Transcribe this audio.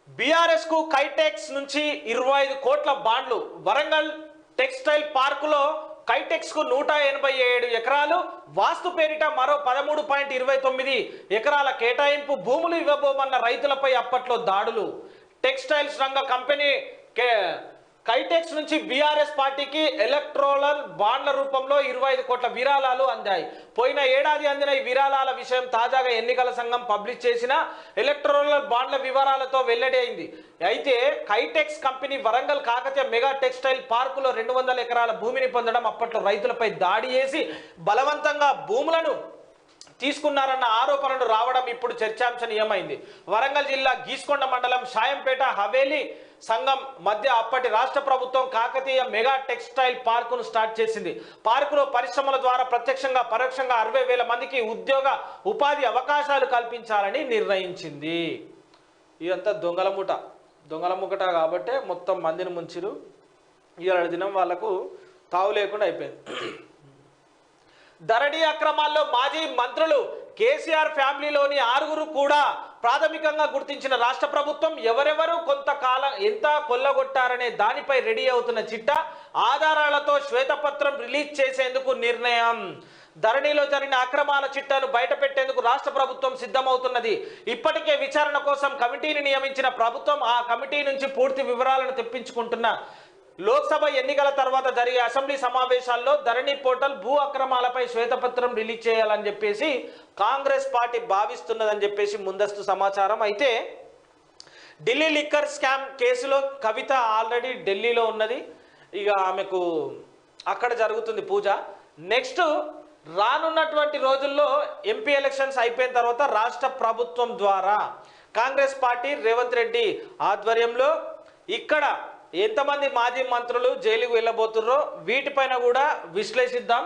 BRS కు కైటెక్స్ నుంచి 25 కోట్ల బాండ్లు. వరంగల్ టెక్స్టైల్ పార్కులో కైటెక్స్ కు 187 ఎకరాలు, వాస్తు పేరిట మరో 13.29 ఎకరాల కేటాయింపు. భూములు ఇవ్వబోమన్న రైతులపై అప్పట్లో దాడులు. టెక్స్టైల్స్ రంగ కంపెనీ కైటెక్స్ నుంచి బీఆర్ఎస్ పార్టీకి ఎలక్ట్రోరల్ బాండ్ల రూపంలో 25 కోట్ల విరాళాలు అందాయి. పోయిన ఏడాది అందిన ఈ విరాళాల విషయం తాజాగా ఎన్నికల సంఘం పబ్లిష్ చేసిన ఎలక్ట్రోరల్ బాండ్ల వివరాలతో వెల్లడి అయింది. అయితే Kitex company Warangal Kakatiya mega textile పార్కులో 200 ఎకరాల భూమిని పొందడం, అప్పట్లో రైతులపై దాడి చేసి బలవంతంగా భూములను తీసుకున్నారన్న ఆరోపణలు రావడం ఇప్పుడు చర్చాంశనీయమైంది. వరంగల్ జిల్లా గీస్కొండ మండలం షాయంపేట హవేలీ సంఘం మధ్య అప్పటి రాష్ట్ర ప్రభుత్వం కాకతీయ మెగా టెక్స్టైల్ పార్కును స్టార్ట్ చేసింది. పార్కులో పరిశ్రమల ద్వారా ప్రత్యక్షంగా పరోక్షంగా 60,000 మందికి ఉపాధి అవకాశాలు కల్పించాలని నిర్ణయించింది. ఇదంతా దొంగల ముకట కాబట్టి మొత్తం మందిని ముంచిరు. ఇవాళ దినం వాళ్లకు తావు లేకుండా అయిపోయింది. ధరణి అక్రమాల్లో మాజీ మంత్రులు కేసీఆర్ ఫ్యామిలీలోని 6 కూడా ప్రాథమికంగా గుర్తించిన రాష్ట్ర ప్రభుత్వం ఎవరెవరు కొంతకాలం ఎంత కొల్లగొట్టారనే దానిపై రెడీ అవుతున్న చిట్టా ఆధారాలతో శ్వేతపత్రం రిలీజ్ చేసేందుకు నిర్ణయం. ధరణిలో జరిగిన అక్రమాల చిట్టాను బయటపెట్టేందుకు రాష్ట్ర ప్రభుత్వం సిద్ధమవుతున్నది. ఇప్పటికే విచారణ కోసం కమిటీని నియమించిన ప్రభుత్వం ఆ కమిటీ నుంచి పూర్తి వివరాలను తెప్పించుకుంటున్న లోక్సభ ఎన్నికల తర్వాత జరిగే అసెంబ్లీ సమావేశాల్లో ధరణి పోర్టల్ భూ అక్రమాలపై శ్వేతపత్రం రిలీజ్ చేయాలని చెప్పేసి కాంగ్రెస్ పార్టీ భావిస్తున్నదని చెప్పేసి ముందస్తు సమాచారం. అయితే ఢిల్లీ లిక్కర్ స్కామ్ కేసులో కవిత ఆల్రెడీ ఢిల్లీలో ఉన్నది. ఇక ఆమెకు అక్కడ జరుగుతుంది పూజ. నెక్స్ట్ రానున్నటువంటి రోజుల్లో ఎంపీ ఎలక్షన్స్ అయిపోయిన తర్వాత రాష్ట్ర ప్రభుత్వం ద్వారా కాంగ్రెస్ పార్టీ రేవంత్ రెడ్డి ఆధ్వర్యంలో ఇక్కడ ఎంతమంది మాజీ మంత్రులు జైలుకు వెళ్ళబోతున్నారో వీటిపైన కూడా విశ్లేషిద్దాం.